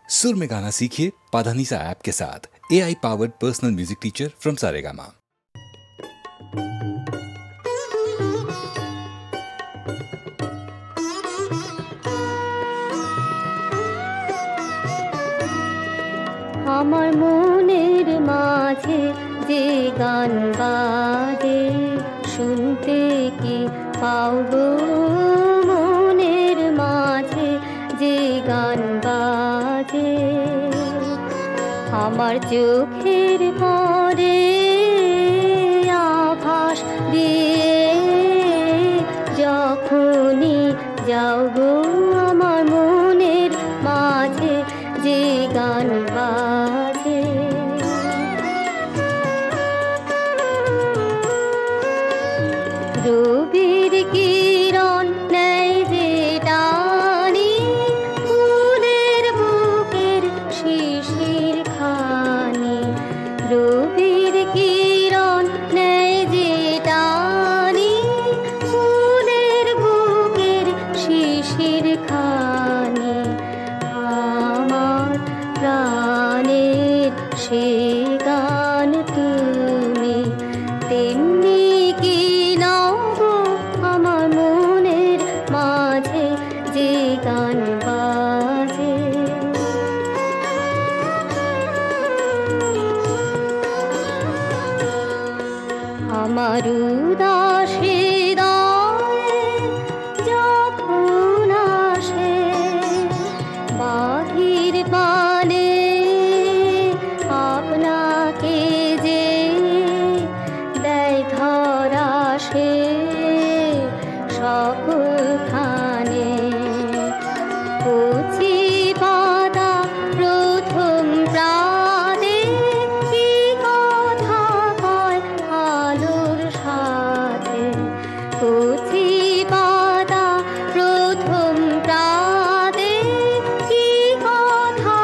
सुर में गाना सीखिए पाधानीसा ऐप के साथ। AI powered personal music teacher from Saregama. আমার মনের মাঝে যে গান বাজে শুনতে কি পাও গো, মনের মাঝে যে গান বাজে আমার চোখের পরে আভাস দিয়ে যখনই যাও গো, আমার মনের মাঝে যে গান বাজে রবির কিরণ নেই যে টানি ফুলের বুকের শিশির খানি, রবির কিরণ নেই যে টানি ফুলের বুকের শিশির খানি, আমার প্রাণের সে গান তুমি তেমনি কি নাও গো, আমার মনের মাঝে যে গান বাজে আমার উদাস হৃদয়ে যখন আসে বাহির পানে আপনাকে যে দেয় ধরা সে সকলখানে, কচি পাতা প্রথম প্রাতে কি কথা কয় আলোর সাথে, কচি পাতা প্রথম প্রাতে কি কথা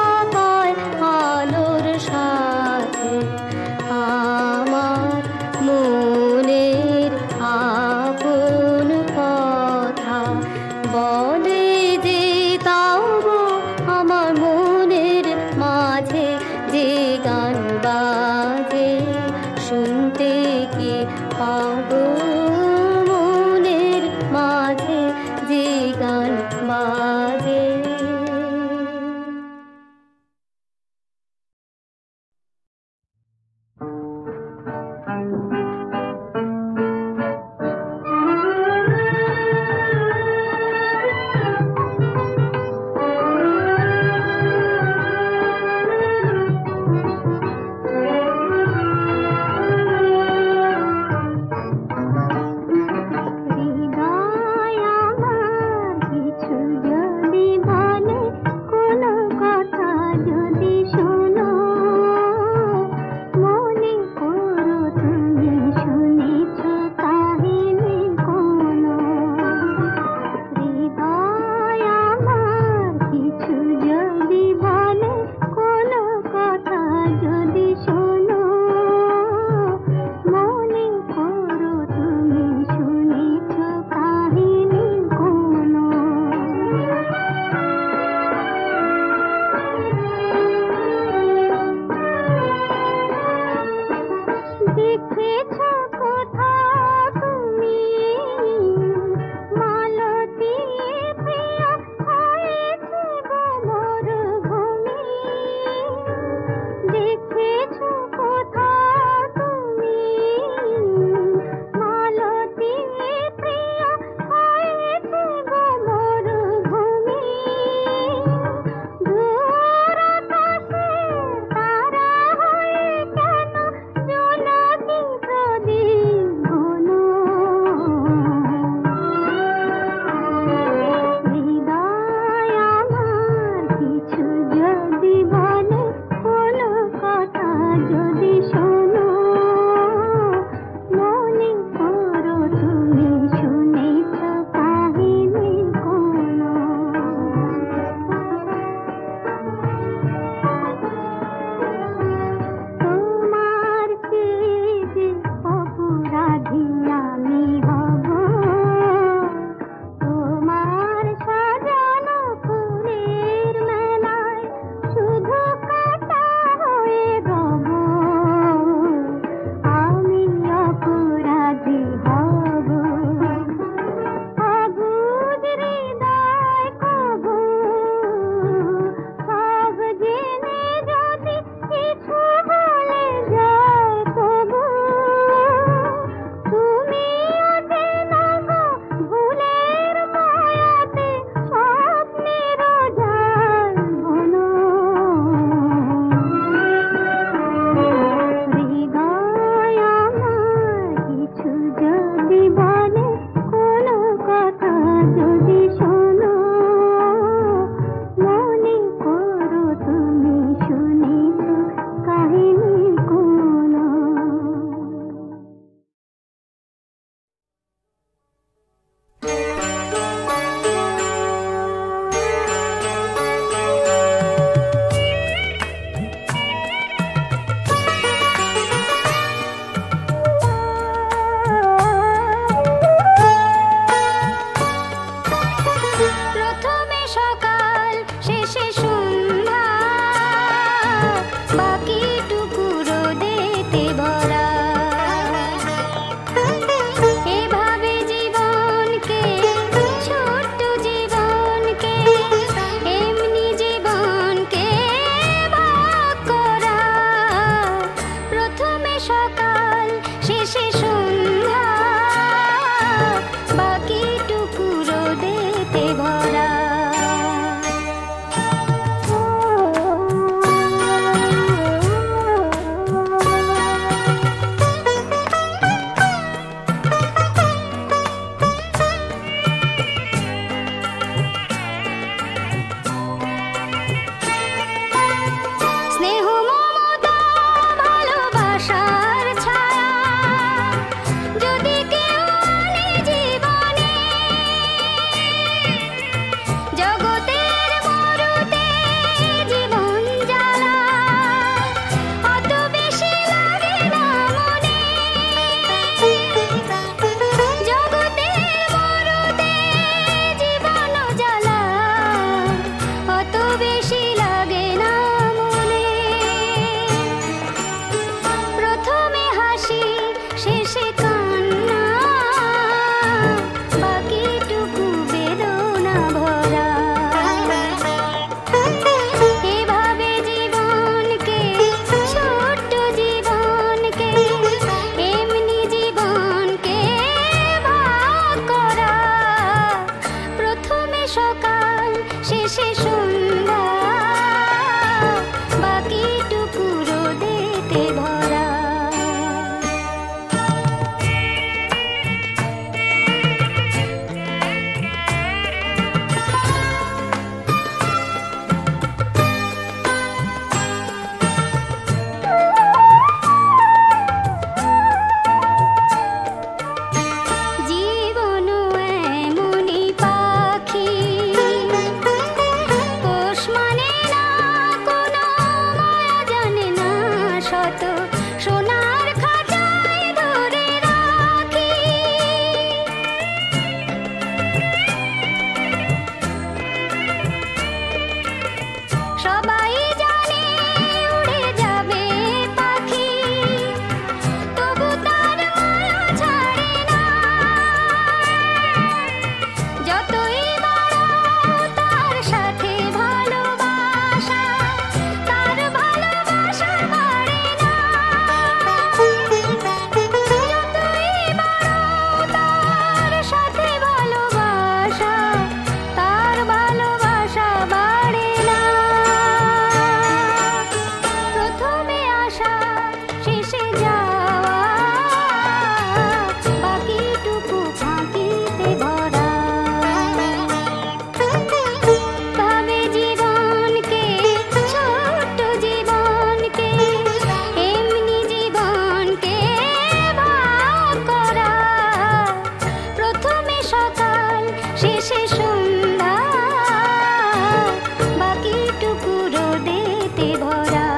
হাতে ধরা,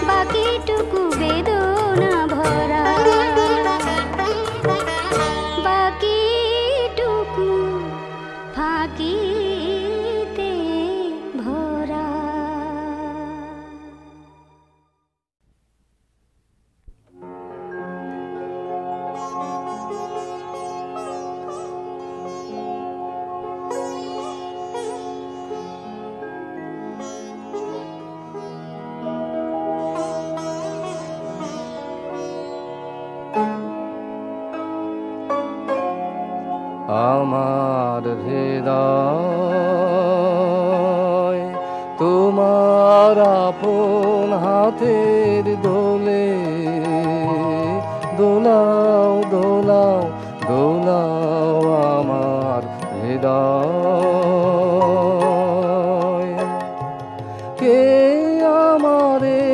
বাকিটুকু বেদনা ভরা, বাকিটুকু ফাঁকিতে ভরা। আমার হৃদয় তোমার আপন হাতের দোলে দোলাও দোলাও দোলাও আমার হৃদয়। কে আমারে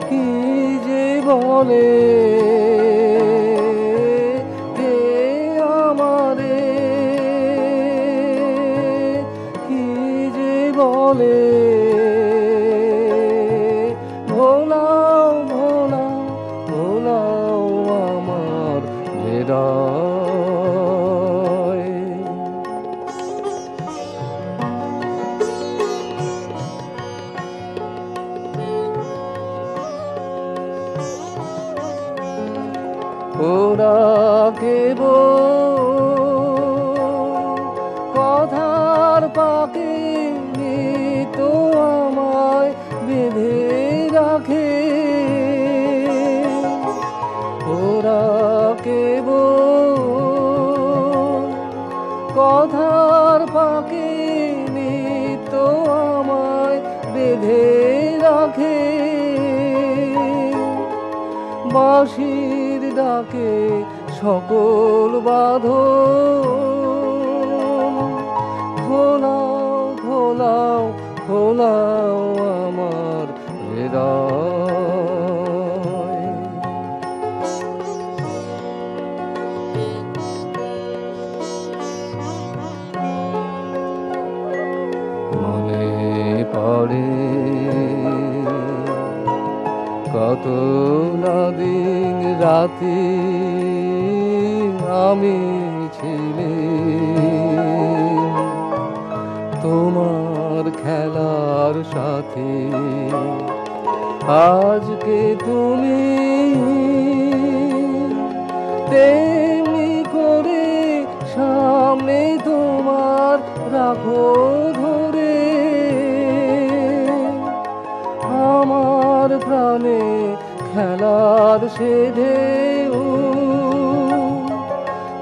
কি যে বলে, ভোলাও ভোলাও ভোলাও আমার হৃদয়। ওরা কেবল কথার পাকে তো আমায় বেঁধে রাখে, ওরা কেবল কথার পাকে তো আমায় বেঁধে রাখে। বাঁশির ডাকে সকল বাঁধন খোলাও খোলাও খোলাও আমার হৃদয়। মনে পড়ে কত না দিন রাতি আমি ছিলে তোমার খেলার সাথে। আজকে তুমি তেমনি করে সামনে তোমার রাখো ধরে। আমার প্রাণে খেলার সে ঢেউ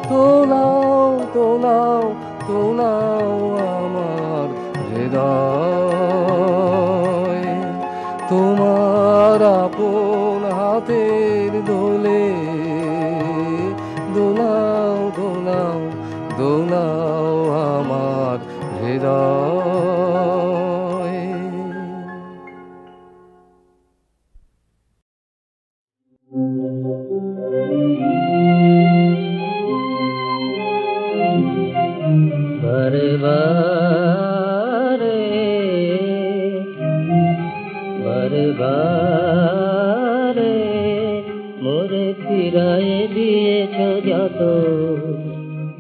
তোলাও তোলাও তোলাও আমার হৃদয়। তোমার আপন হাতের দোলে দোলাও দোলাও দোলাও আমার হৃদয়। বারে বারে বারে বারে মোরে ফিরায় দিয়েছ যত,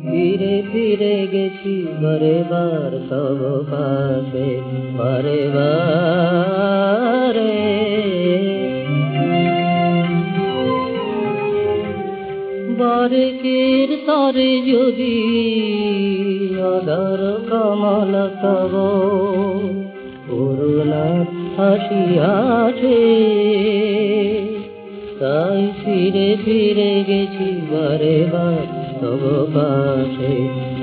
ফিরে ফিরে গেছি বারে বার তব পাশে। বারে বারে বারেকের তরে যদি আদার কমল তব করুণা হাসিয়াছে, তাই ফিরে ফিরে গেছি বারে বার তব পাশে।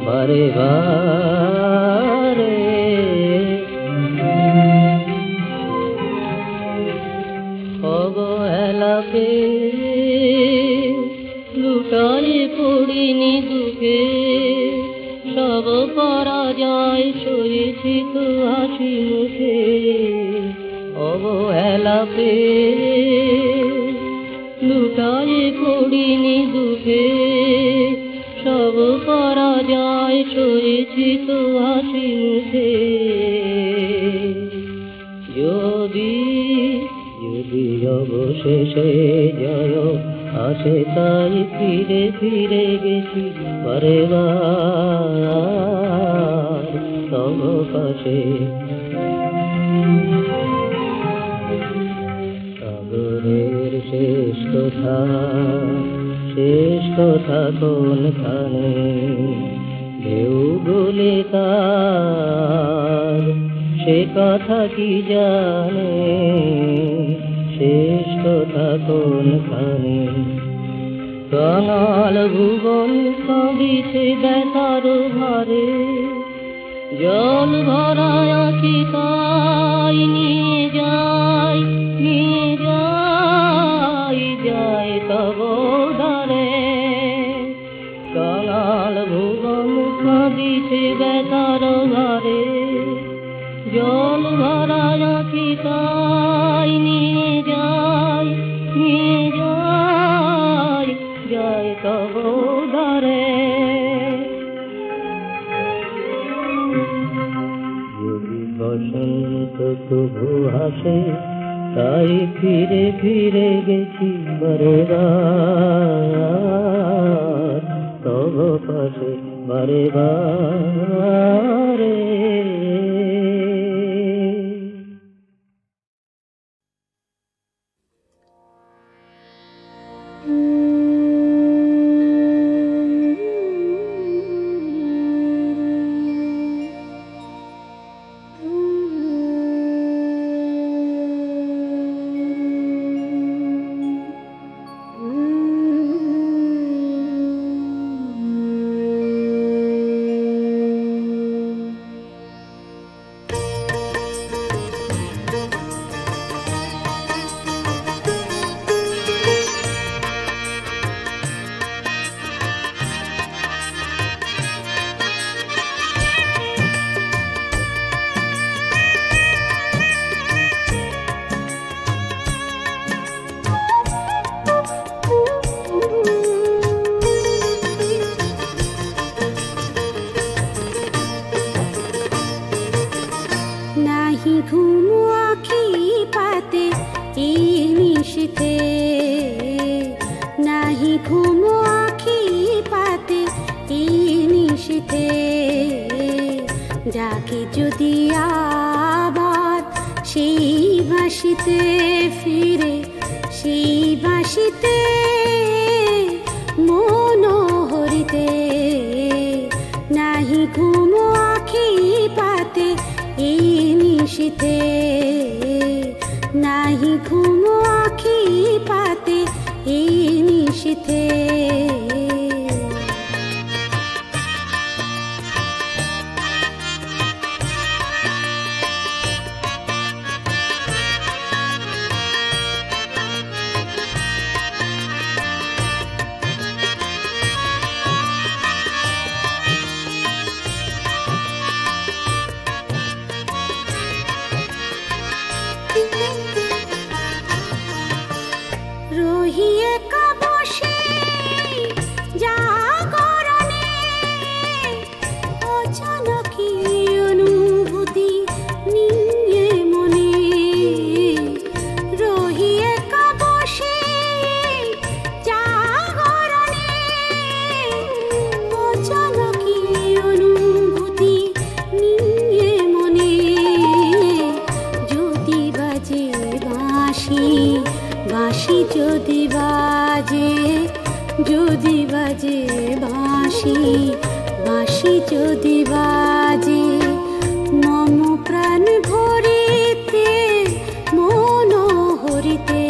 বারে বারে অবহেলাকে লুটারে পড়িনি দুঃখে, সব পরাজয় সয়েছি তো হাসি মুখে। অবহেলাকে লুটারে পড়িনি দুঃখে, সব পরাজয় সয়েছি ছুঁয়েছি তো হাসি মুখে। যদি যদি অবশেষে জয় আসে তাই ফিরে ফিরে গেছি বারে বার তব পাশে। সাগরের শেষ কথা কোনখানে ঢেউ বলে তার সে কথা কি জানে, শেষ কথা কোনখানে। কাঙাল ভুবন কাঁদিছে ব্যথার ভারে, জল ভরায় আঁখি তাই নিয়ে যায় তব দ্বারে। কাঙাল ভুবন কাঁদিছে ব্যথার ভারে, জল ভরায় আঁখি তাই নিয়ে যায় তব দ্বারে। যদি বসন্ত তবু হাসে তাই ফিরে ফিরে গেছি বারে বার তব পাশে বারে বারে। ডাকে যদি আবার সেই বাঁশিতে ফিরে, সেই বাঁশিতে মনোহরিতে নাহি ঘুম আখি পাতে এই নিশীথে, নাহি ঘুম আখি পাতে এই নিশীথে। রহিয়ে কাবসে জাগরণে অচানকি অনুভূতি নিয়ে মনে, রহিয়ে কাবসে জাগরণে অচানকি অনুভূতি নিয়ে মনে। যদি বাজে বাঁশি, বাঁশি যদি বাজে, যদি বাজে বাঁশি, বাঁশি যদি বাজে মম প্রাণ ভরিতে মনোহরিতে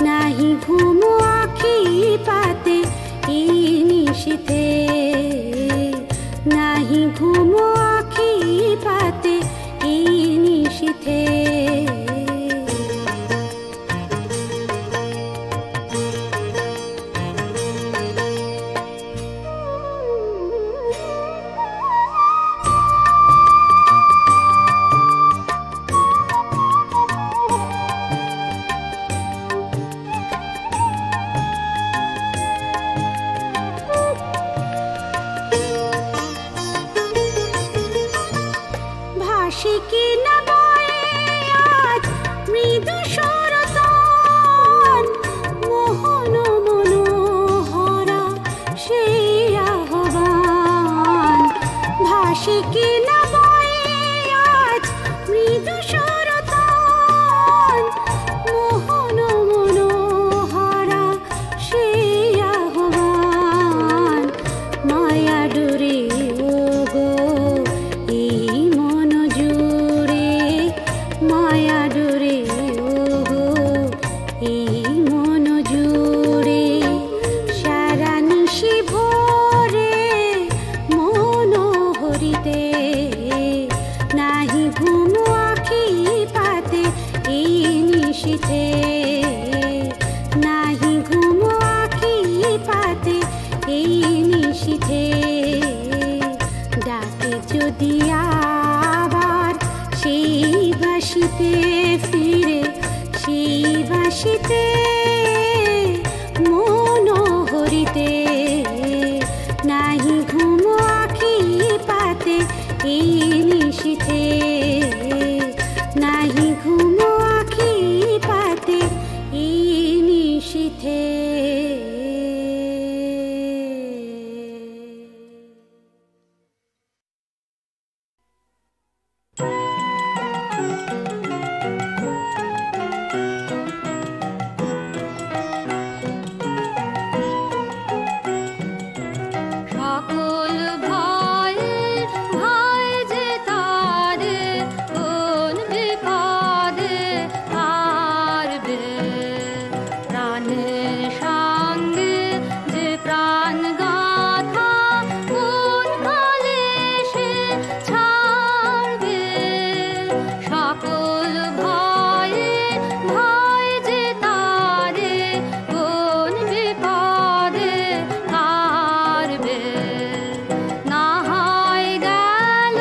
নাহি ঘুম আখি পাতে এই নিশীথে, নাহি ঘুম আখি পাতে এই নিশীথে। ভাসে কি না বয়ে আজ মৃদু সুরতন, মোহন মনোহরা সেই আহ্বান। ভাসে কি না বয়ে আজ মৃদু সুরতন, মোহন মনোহরা সেই আহ্বান। মায়া ডোরে ওগো এই মন জুড়ে, মায়া ডোরে ওগো এই মন জুড়ে। সারা নিশি ভোরে মনোহরিতে, নাহি ঘুম আখি পাতে এই নিশীথে, নাহি ঘুম আখি পাতে এই নিশীথে। ডাকে যদি আবার সেই বাসিতে ফিরে, সেই বাসিতে মনোহরিতে, নাহি ঘুম আখি পাতে এই নিশীথে, নাহি ঘুম আখি পাতে এই নিশীথে। সকল ভয়ের ভয় যে তারে, কোন বিপদে পারবে। প্রাণের সঙ্গে যে প্রাণ গাথা, কোন কালে সে ছাড়বে। সকল ভয়ের ভয় যে তারে, কোন বিপদে পারবে। না হয় গেল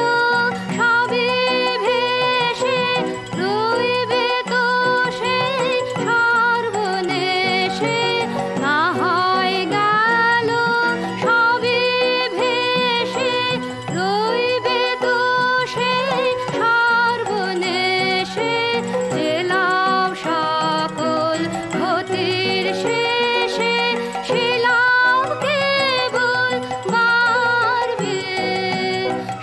সবই ভেসে, রইবে তো সেই সর্বনেশে। না হয় গেল সবই ভেসে, রইবে তো সেই সর্বনেশে। জেলাও সকল ক্ষতির শেষে, শিলাও কেবল বাড়বে।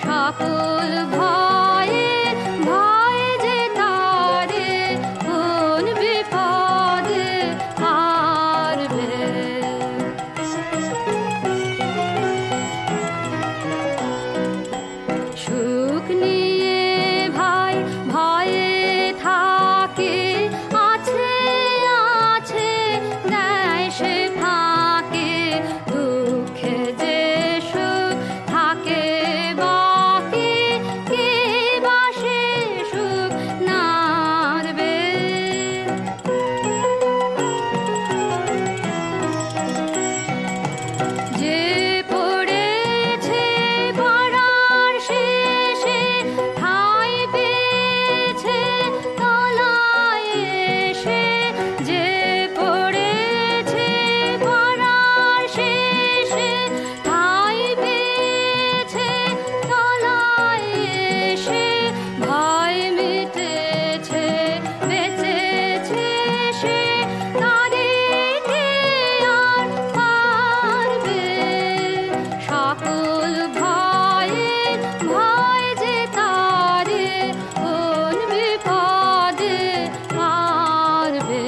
সকল ভয়ের ভয় যে তারে, কোন বিপদে পারবে। সুখ নিয়ে ভাই ভয়ে থাকে, আছে আছে দেয় সে ফাঁকে। দুঃখে যে সুখ থাকে বাকি, কে বা সে সুখ নারবে। যে পড়েছে পড়ার শেষে, ঠাঁই পেয়েছে তলায় এসে। যে পড়েছে পড়ার শেষে, ঠাঁই পেয়েছে তলায় এসে। ভয় মিটেছে বেঁচেছে সে, তারে কে আর পারবে। সকল ভয়ের ভয় যে তারে, কোন বিপদে পারবে।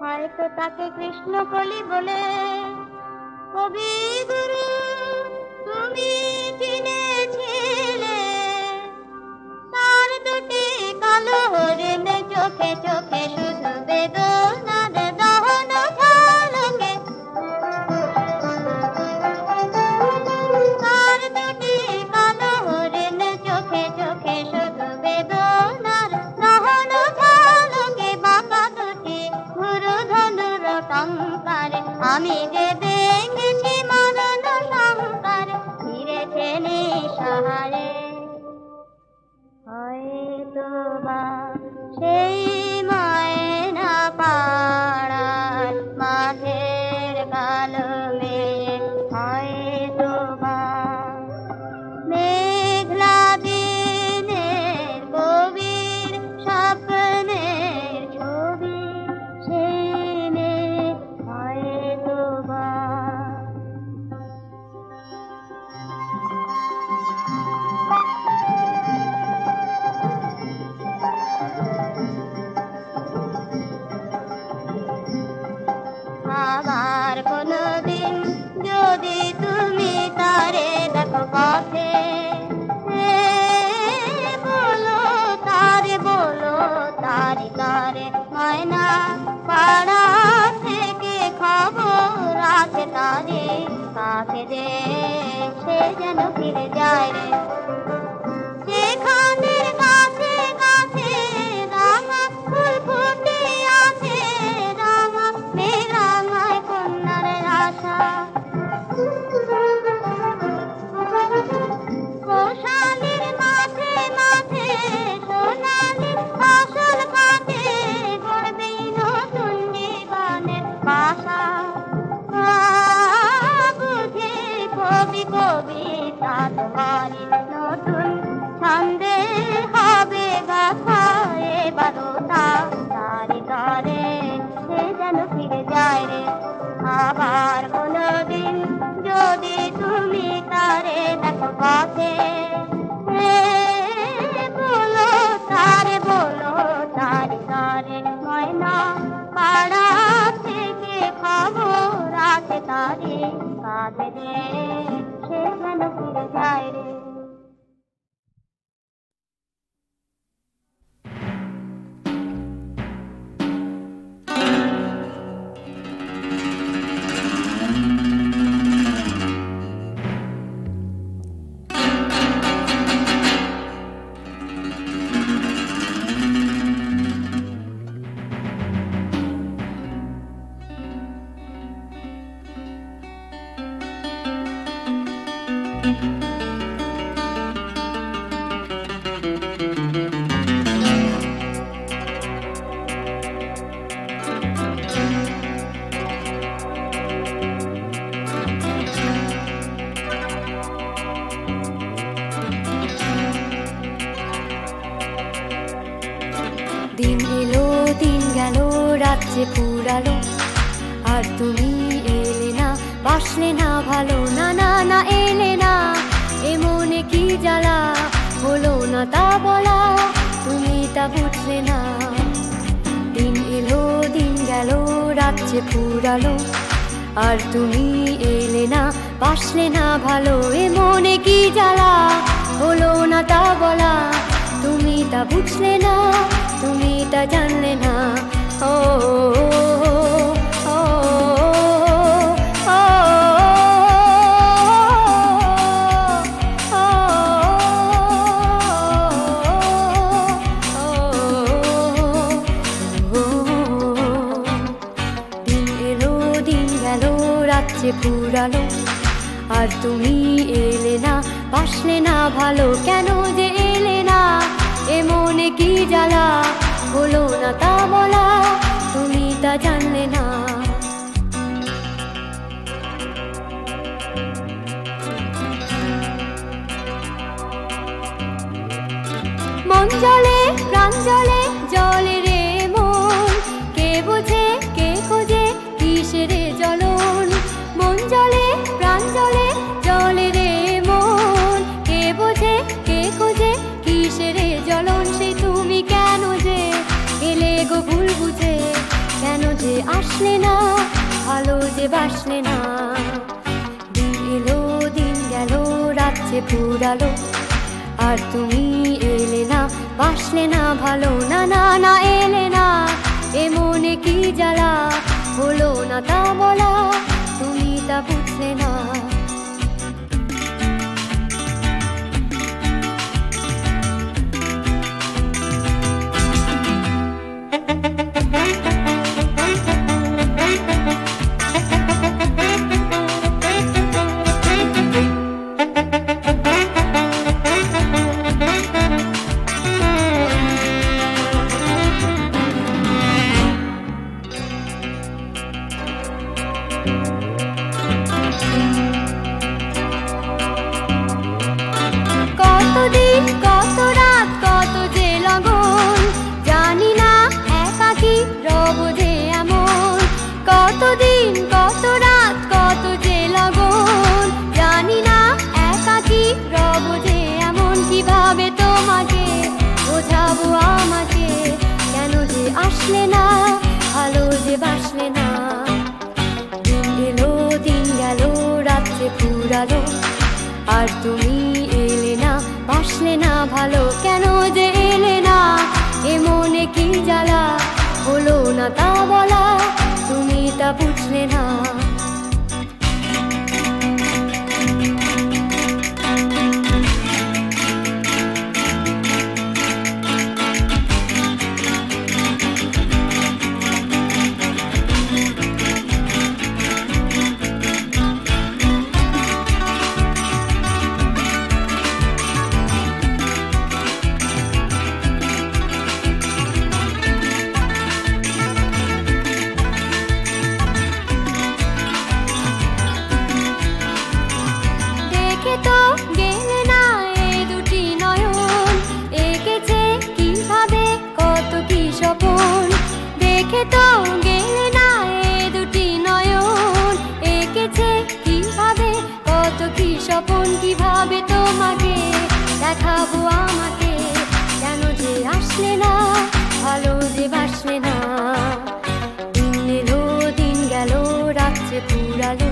হয়তো তাকে কৃষ্ণ কলি বলে কবি গুরু তুমি চিনেছিলে। তার দুটি কালো হরিণ চোখে চোখে শুধু বেদনার দহন ঝলকে। তার দুটি কালো হরিণ চোখে চোখে শুধু বেদনার দহন ঝলকে। বাঁকা দুটি গুরু ধনুর টঙ্কারে আমি যে দেখেছি মরণ শঙ্কর ফিরেছে নিঃসহারে। হয়তো বা সেই ময়না পা তারি তারে ময়না পাড়া থেকে খবর আছে তারে কাছে যে সে যেন ফিরে যায় রে সেখানের গাছে গাছে রাঙা ফুল ফুটে আছে রাঙা মেঘরাঙায় কন্যার আশা কোশালের মাঝে মাঝে সোনালি ফসল কাটে গড়বে নতুন জীবনের বাসা বুঝে কবি কবিতা তোমারি নতুন ছন্দে হবে গাথা এবারোটা তারি তারে সে যেন ফিরে যায় রে আবার কোনোদিন যদি তুমি তারে দেখো পথে বলো তারি তারে ময়না পাড়া থেকে খবর আছে তারে কাঁধে রে সে যেন ফিরে যায় রে দিন এলো দিন গেল রাত্রে পুরালো আর তুমি এলে না বাসলে না ভালো না না না এলে না এ মনে কি জ্বালা হলো না তা বলা তুমি তা বুঝলে না দিন এলো দিন গেল রাত্রে পুরালো আর তুমি এলে না বাসলে না ভালো এ মনে কি জ্বালা হলো না তা বলা তুমি তা বুঝলে না তুমি তা জানলে না ও দিন এলো দিন গেল রাত্রে পুরালো আর তুমি এলে না বাসলে না ভালো কেন যে এলে না এ মনে কি জ্বালা হলো না তা বলা তুমি তা জানলে না মন জলে প্রাণ জলে জলে রে মন কে বোঝে কে খোঁজে কিসের জ্বলন মন জলে প্রাণ জলে জলে রে মন কে বোঝে কে খোঁজে কিসের জ্বলন সে তুমি কেন যে এলে গো ভুল বুঝে কেন যে আসলে না ভালো যে বাসলে না দিন এলো দিন গেল রাত্রে পুরালো আর তুমি এলে না বাসলে না ভালো না না না এলে না এ মনে কি জ্বালা হলো না তা বলা তুমি তা বুঝলে না আসলে না ভালো যে বাসলে না দিন এলো দিন গেল রাত্রে পুরালো আর তুমি এলে না বাসলে না ভালো কেন যে এলে না এ মনে কি জ্বালা না তা বলা, তুমি তা বুঝলে না। কিভাবে তোমাকে দেখাবো আমাকে, কেন যে আসলে না, ভালো যে বাসলে না। দিন এলো দিন গেল, রাত্রে পুরালো,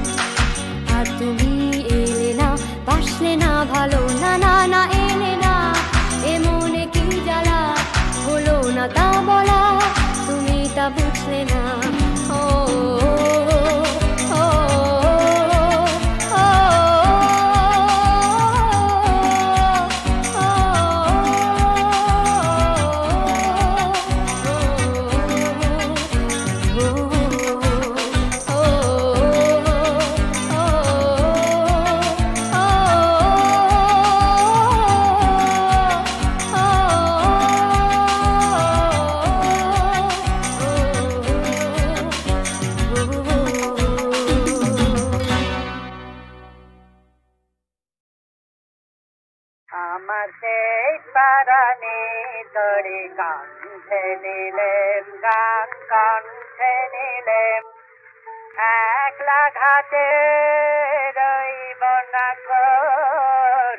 আর তুমি এলে না, বাসলে না ভালো, না না না এলে না। এ মনে কি জ্বালা, হলো না তা বলা, তুমি তা বুঝলে না। ও আমার সেই পারানি তরি কাঁধে নিলেম, গান কাঁধে নিলেম, একলা ঘাটে রইব না গো,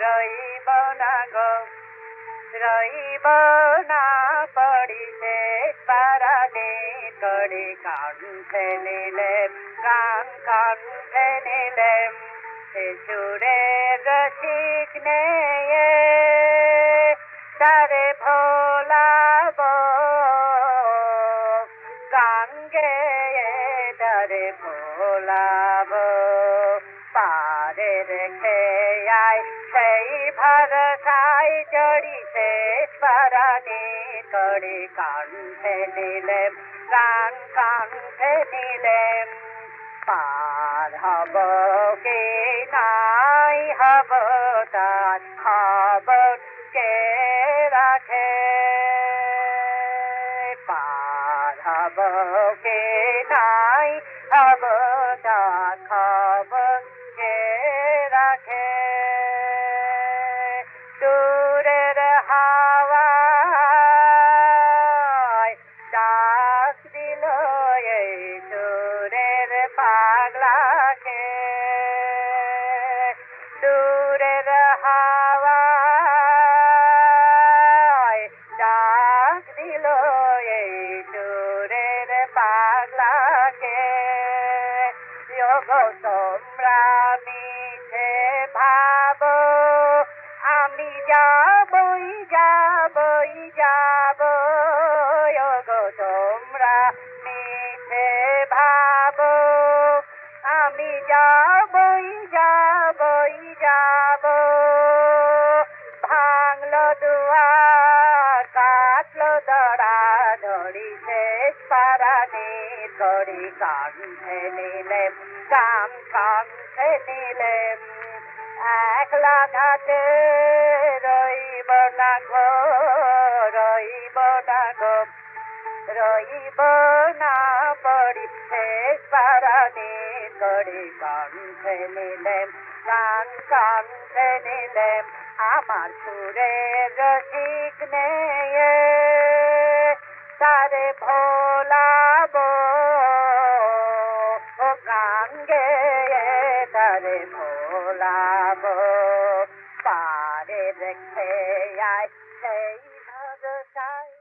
রইব না গো, রইব না পড়ি সেই পারানি তরি কাঁধে নিলেম, গান কাঁধে নিলেম। সুরের রসিক নেয়ে তারে ভোলাবো, গান গেয়ে তারে ভোলাবো। পারে রেখে আয় সেই ভরসায় চড়ি শেষ পারানি করি কাঁধে নিলেম, গান কাঁধে নিলেম। পার হব কে নাই হব তার খবর কে রাখে, পার হব কে নাই হব তার খবর কে রাখে। দূরের হাওয়ায় ডাক দিল এই সুরের পাগলাকে, দূরের হাওয়ায় ডাক দিল এই সুরের পাগলাকে। গো তোমরা মিছে ভাবো, আমি যাবই যাবই যাব, গো তোমরা মিছে ভাবো, আমি যাবই যাবই যাব। ভাঙলো দুয়ার, কাটলো দড়া ধরি শেষ পারানি করি কাঁধে নিলেম, গান কাঁধে নিলেম। একলা ঘাটে রইব না গো, রইব না গো, রইব না পড়ি শেষ পারানি করি কাঁধে নিলেম, গান কাঁধে নিলেম। আমার সুরের রসিক নেয়ে তারে ভোলাবো, ও গান গেয়ে তারে ভোলাবো। পারে রেখে আয় সেই ভরসায়